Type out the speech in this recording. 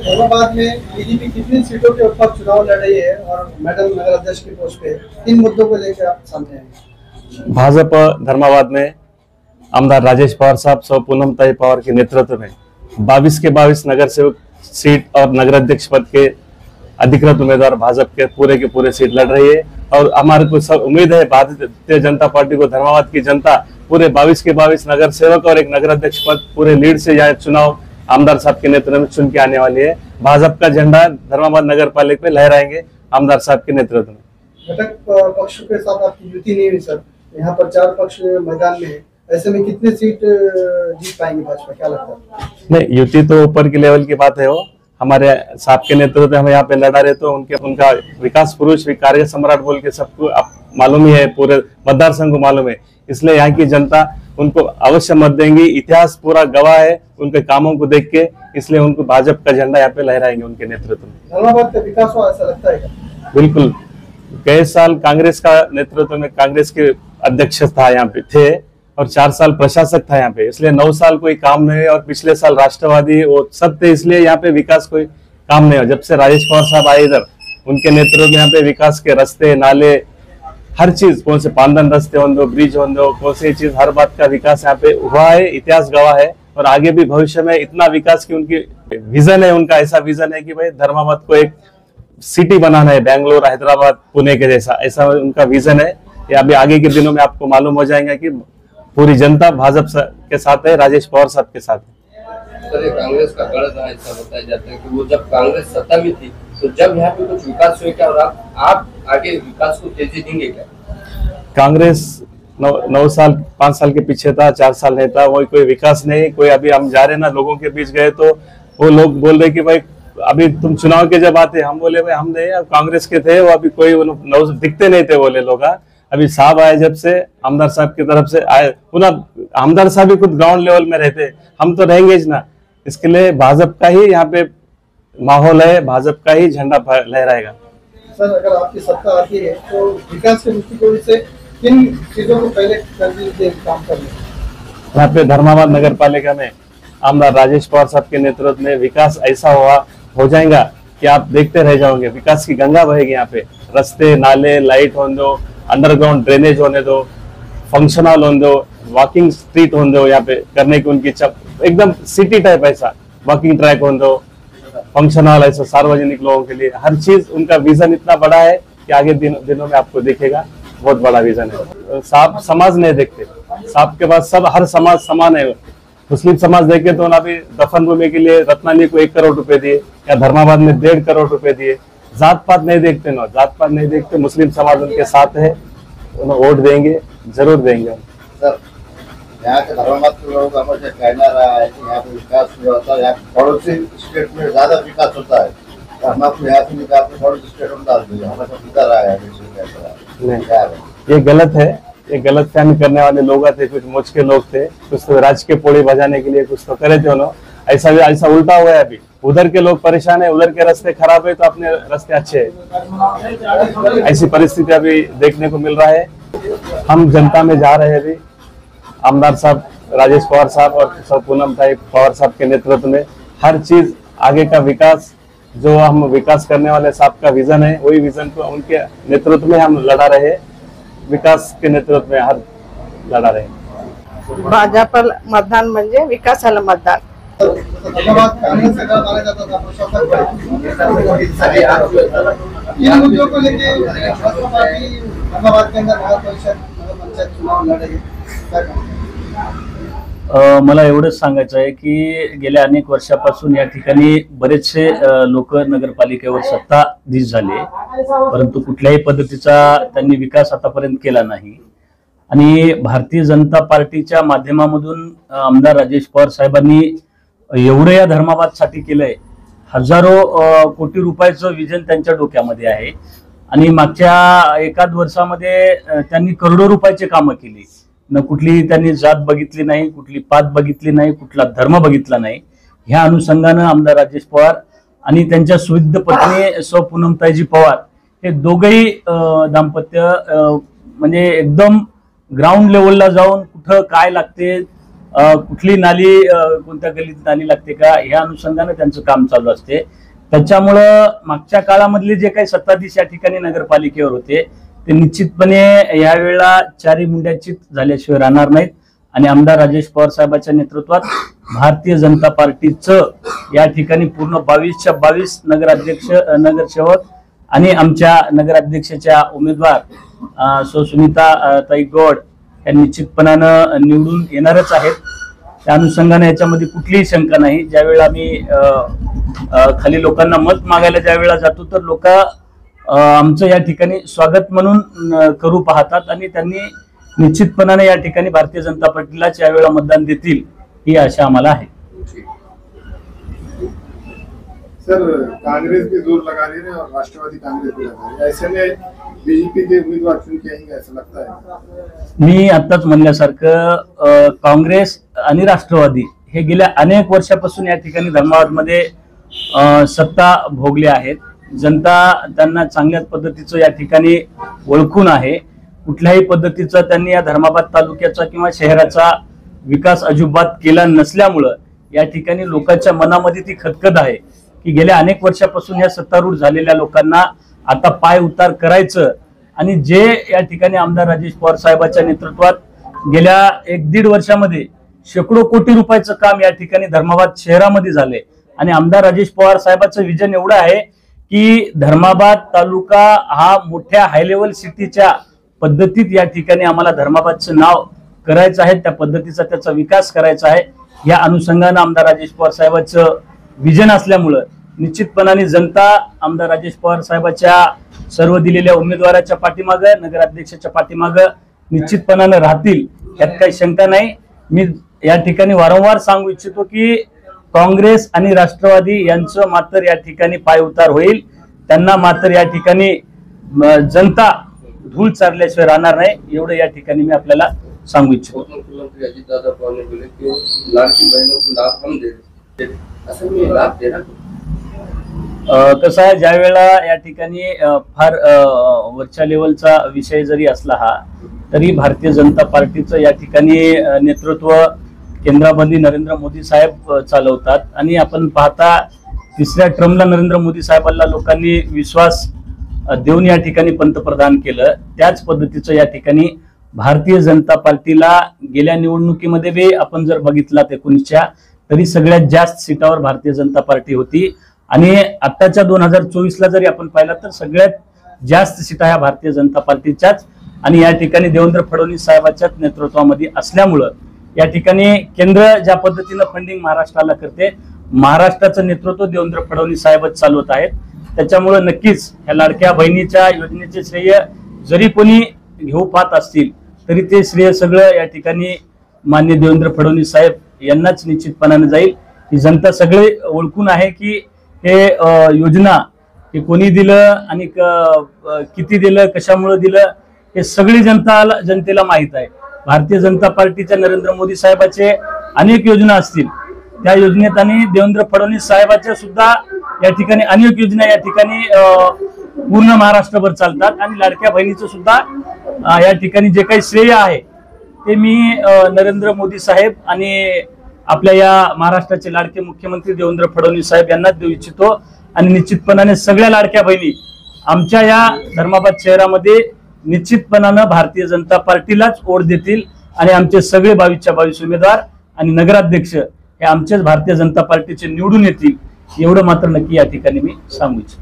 औरंगाबाद में बीजेपी कितनी सीटों के ऊपर चुनाव लड़ रही है और मैडम नगर अध्यक्ष के पोस्ट पे इन मुद्दों को लेकर आप सामने आएंगे? भाजपा धर्माबाद में आमदार राजेश पवार साहब सौ पूनमताई पवार के नेतृत्व में 22 के 22 नगर सेवक सीट और नगर अध्यक्ष पद के अधिकृत उम्मीदवार भाजपा के पूरे सीट लड़ रही है। और हमारे को सब उम्मीद है भारतीय जनता पार्टी को धर्माबाद की जनता पूरे 22 के 22 नगर सेवक और एक नगर अध्यक्ष पद पूरे लीड से यह चुनाव आमदार साहब के नेतृत्व में चुन के आने वाली है। भाजपा का झंडा धर्माबाद नगर पालिका में लहराएंगे आमदार साहब के नेतृत्व में। घटक पक्ष के साथ आपकी युति नहीं हुई सर, यहाँ पर 4 पक्ष मैदान में है, ऐसे में कितने सीट जीत पाएंगे भाजपा, क्या लगता है? नहीं, युति तो ऊपर की लेवल की बात है। वो हमारे साहब के नेतृत्व में हम यहाँ पे लड़ा रहे तो उनका विकास पुरुष कार्य सम्राट बोल के सबको मालूम ही है, पूरे मतदार संघ को मालूम है। इसलिए यहाँ की जनता उनको अवश्य मत देंगी। इतिहास पूरा गवाह है उनके कामों को देख के, इसलिए उनको भाजपा का झंडा यहाँ पे लहराएंगे उनके नेतृत्व में। धर्माबाद का विकास हुआ ऐसा लगता है क्या? बिल्कुल। कई साल कांग्रेस का नेतृत्व में कांग्रेस के अध्यक्ष था यहाँ पे थे और 4 साल प्रशासक था यहाँ पे, इसलिए 9 साल कोई काम नहीं है। और पिछले साल राष्ट्रवादी वो सब थे, इसलिए यहाँ पे विकास कोई काम नहीं हो। जब से राजेश पवार साहब आए इधर, उनके नेतृत्व में यहाँ पे विकास के रास्ते नाले हर चीज, कौन से पांदन रास्ते हों, ब्रिज हों, कौन सी चीज, हर बात का विकास यहाँ पे हुआ है। इतिहास गवाह है और आगे भी भविष्य में इतना विकास की उनकी विजन है। उनका ऐसा विजन है कि भाई धर्माबाद को एक सिटी बनाना है, बेंगलोर, हैदराबाद, पुणे के जैसा, ऐसा उनका विजन है। ये अभी आगे के दिनों में आपको मालूम हो जाएगा कि पूरी जनता भाजपा के साथ है, राजेश पवार साहब के साथ है। सर, ये कांग्रेस का गढ़ था, ऐसा बताया जाता है कि वो जब कांग्रेस सत्ता में थी तो जब यहाँ पे कुछ विकास हुआ क्या, और आप आगे विकास को तेजी देंगे क्या? कांग्रेस 9 साल 5 साल के पीछे था, 4 साल नहीं था, वही कोई विकास नहीं। कोई अभी हम जा रहे ना, लोगों के बीच गए तो वो लोग बोल रहे कि भाई अभी तुम चुनाव के जब आते, हम बोले भाई हम नहीं, कांग्रेस के थे वो, अभी कोई दिखते नहीं थे बोले लोग। अभी साहब आए जब से, आमदार साहब की तरफ से आए, पुनः आमदार साहब भी खुद ग्राउंड लेवल में रहते, हम तो रहेंगे ना। इसके लिए भाजपा का ही यहाँ पे माहौल है, भाजपा का ही झंडा लहराएगा। सर, अगर आपकी सत्ता आती है तो विकास के दृष्टिकोण से किन चीजों को पहले काम करना? यहाँ पे धर्माबाद नगर पालिका में आमदार राजेश पवार साहब के नेतृत्व में विकास ऐसा हो जाएगा कि आप देखते रह जाओगे। विकास की गंगा बहेगी यहाँ पे, रास्ते, नाले, लाइट होने दो, अंडरग्राउंड ड्रेनेज होने दो, फंक्शन हॉल होने दो, वॉकिंग स्ट्रीट होने दो, यहाँ पे करने की उनकी एकदम सिटी टाइप ऐसा वॉकिंग ट्रैक होने दो, फंक्शन हॉल ऐसा सार्वजनिक लोगों के लिए। हर चीज उनका विजन इतना बड़ा है कि आगे दिनों में आपको दिखेगा, बहुत बड़ा विजन है। साहब समाज नहीं देखते, साहब के पास सब हर समाज समान है। मुस्लिम समाज देखे तो अभी दफन भूमि के लिए रत्नानी को 1 करोड़ रुपए दिए, या धर्माबाद में 1.5 करोड़ रुपए दिए। जात पात नहीं देखते ना, जात पात नहीं देखते, मुस्लिम समाज उनके साथ है, उन्हें वोट देंगे, जरूर देंगे। सर, यहाँ के धर्माबाद के लोग हमेशा कहना रहा है कि यहाँ पे विकास नहीं होता, यहाँ पड़ोसी स्टेट में ज्यादा विकास होता है, तो हम आपको यहाँ से निकाल के पड़ोसी स्टेट में डाल दीजिए, हमेशा सीधा रहा है। ये गलत है, ये गलत फहमी करने वाले लोग थे, कुछ मोच के लोग थे, कुछ तो राज के पोड़ी बजाने के लिए कुछ तो करे थे उन्होंने। ऐसा उल्टा हुआ है। अभी उधर के लोग परेशान है, उधर के रास्ते खराब है तो अपने रास्ते अच्छे है। ऐसी परिस्थिति अभी देखने को मिल रहा है। हम जनता में जा रहे हैं अभी, आमदार साहब राजेश पवार साहब और सौ पूनमताई पवार साहब के नेतृत्व में हर चीज आगे का विकास, जो हम विकास करने वाले साहब का विजन है, वही विजन को उनके नेतृत्व में हम लड़ा रहे हैं, विकास के नेतृत्व में हर लड़ा रहे हैं। भाजपा मतदान म्हणजे विकासाला मतदान। धर्माबाद कांग्रेस से माना जाता था, इन मुद्दों को लेके भाजपा पार्टी धर्माबाद के अंदर नगर परिषद नगर पंचायत चुनाव लड़ रही है, क्या कहेंगे? मला एवढंच सांगायचं आहे की गेल्या अनेक वर्षापासून या ठिकाणी बरेचसे लोक नगरपालिकेवर सत्ताधीश झाले, परंतु कुठल्याही पद्धतीचा त्यांनी विकास आतापर्यंत केला नाही। आणि भारतीय जनता पार्टीच्या माध्यमामधून आमदार राजेश पवार साहेबांनी एवढं या धर्माबादसाठी केलंय, हजारो कोटी रुपयाचं विजन त्यांच्या डोक्यामध्ये आहे। आणि मागच्या एकाच वर्षामध्ये त्यांनी करोडो रुपयाचे कामं केली। न कुठली त्यांनी जात बघितली नाही, कुठली पात बघितली नाही, कुठला धर्म बघितला नाही। ह्या अनुषंगाने आमदार राजेश पवार आणि त्यांच्या सुविध पत्नी सौ पूनमताईजी पवार हे दोघेही दाम्पत्य म्हणजे एकदम ग्राउंड लेवलला जाऊन कुठं काय लागते, कुठली नाली कोणत्या गल्लीत नाली लागते का ह्या अनुषंगाने त्यांचं काम चालू असते. त्याच्यामुळं मागच्या काळामधले जे काही सत्ताधीश या ठिकाणी नगरपालिकेवर होते ते निश्चितपणे यावेळेला चारी मुंड्याचित झाल्याशिवाय राहणार नाहीत आणि आमदार राजेश पवार साहेबांच्या नेतृत्वात भारतीय जनता पार्टीचं या ठिकाणी पूर्ण 22च्या 22 नगरसेवक आणि आमच्या नगराध्यक्षाच्या उमेदवार सुनीता ताई गौड या निश्चितपणानं निवडून येणारच आहेत. त्या अनुषंगाने याच्यामध्ये कुठलीही शंका नाही. ज्यावेळेला आम्ही खाली लोकांना मत मागायला ज्यावेळेला जातो तर लोक आमचं या ठिकाणी स्वागत म्हणून करू पाहतात आणि त्यांनी निश्चितपणाने या ठिकाणी भारतीय जनता पार्टीलाच यावेळेला मतदान देतील ही आशा आम्हाला आहे. सर, कांग्रेस भी जोर लगा रही है और राष्ट्रवादी कांग्रेस भी लगा रही है, ऐसे में बीजेपी के उम्मीदवार चुन के आएंगे ऐसा लगता है? मी आताच म्हणल्यासारखं काँग्रेस आणि राष्ट्रवादी हे गेल्या अनेक वर्षापासून या ठिकाणी धर्माबादमध्ये सत्ता भोगले आहेत. जनता त्यांना चांगल्याच पद्धतीचं या ठिकाणी ओळखून आहे. कुठल्याही पद्धतीचा त्यांनी या धर्माबाद तालुक्याचा किंवा शहराचा विकास अजिबात केला नसल्यामुळं या ठिकाणी लोकांच्या मनामध्ये ती खदखद आहे की गेल्या अनेक वर्षापासून या सत्तारूढ झालेल्या लोकांना आता पाय उतार करायचं आणि जे या ठिकाणी आमदार राजेश पवार साहेबांच्या नेतृत्वात गेल्या 1-1.5 वर्षामध्ये शेकडो कोटी रुपयाचं काम या ठिकाणी धर्माबाद शहरामध्ये झाले आणि आमदार राजेश पवार साहेबांचं विजन एवढं आहे की धर्माबाद तालुका हा मोठ्या हाय लेवल सिटीच्या पद्धतीत या ठिकाणी आम्हाला धर्माबादचं नाव करायचं आहे. त्या पद्धतीचा त्याचा विकास करायचा आहे. या अनुषंगाने आमदार राजेश पवार साहेबांचं विजन असल्यामुळं निश्चितपणाने जनता आमदार राजेश पवार साहेबांच्या सर्व दिलेल्या उमेदवाराच्या पाठीमागं नगराध्यक्षाच्या मागे निश्चितपणाने राहतील यात काही शंका नाही. मी या ठिकाणी वारंवार सांगू इच्छितो की काँग्रेस आणि राष्ट्रवादी यांचं मात्र या ठिकाणी पाय उतार होईल. त्यांना मात्र या ठिकाणी जनता धूळ चारल्याशिवाय राहणार नाही एवढं या ठिकाणी मी आपल्याला सांगू इच्छितो. मुख्यमंत्री अजित दादा पवार ने बोले की लाडकी बहनों को लाभ हम दे रहे हैं, असल में लाभ देना कसं आहे ज्या वेळेला या ठिकाणी फार वरच्या लेवलचा विषय जरी असला हा तरी भारतीय जनता पार्टीचं या ठिकाणी नेतृत्व केंद्रामध्ये नरेंद्र मोदी साहेब चालवतात आणि आपण पाहता 3ऱ्या टर्मला नरेंद्र मोदी साहेबांना लोकांनी विश्वास देऊन या ठिकाणी पंतप्रधान केलं. त्याच पद्धतीचं या ठिकाणी भारतीय जनता पार्टीला गेल्या निवडणुकीमध्ये बी आपण जर बघितला 19च्या तरी सगळ्यात जास्त सीटावर भारतीय जनता पार्टी होती आणि आताच्या 2024ला जरी आपण पाहिला तर सगळ्यात जास्त सीटा ह्या भारतीय जनता पार्टीच्याच आणि या ठिकाणी देवेंद्र फडणवीस साहेबांच्याच नेतृत्वामध्ये असल्यामुळं या ठिकाणी केंद्र ज्या पद्धतीनं फंडिंग महाराष्ट्राला करते महाराष्ट्राचं नेतृत्व देवेंद्र फडणवीस साहेबच चालवत आहेत. त्याच्यामुळे नक्कीच या लाडक्या बहिणीच्या योजनेचे श्रेय जरी कोणी घेऊ पाहत असतील तरी ते श्रेय सगळं या ठिकाणी माननीय देवेंद्र फडणवीस साहेब यांनाच निश्चितपणाने जाईल. ही जनता सगळे ओळखून आहे की हे योजना हे कोणी दिलं आणि किती दिलं कशामुळे दिलं हे सगळी जनतेला माहित आहे. भारतीय जनता पार्टीच्या नरेंद्र मोदी साहेबांचे अनेक योजना असतील त्या योजनेत आणि देवेंद्र फडणवीस साहेबांच्या सुद्धा या ठिकाणी अनेक योजना या ठिकाणी पूर्ण महाराष्ट्रभर चालतात आणि लाडक्या बहिणीचं सुद्धा या ठिकाणी जे काही श्रेय आहे ते मी नरेंद्र मोदी साहेब आणि आपल्या या महाराष्ट्राचे लाडके मुख्यमंत्री देवेंद्र फडणवीस साहेब यांनाच देऊ इच्छितो आणि निश्चितपणाने सगळ्या लाडक्या बहिणी आमच्या या धर्माबाद शहरामध्ये निश्चितपणाने भारतीय जनता पार्टीलाच वोट देतील आणि आमचे सगळे 22च्या 22 उमेदवार आणि नगराध्यक्ष हे आमच्याच भारतीय जनता पार्टीचे निवडून येतील एवढं मात्र नक्की या ठिकाणी मी सांगू इच्छितो.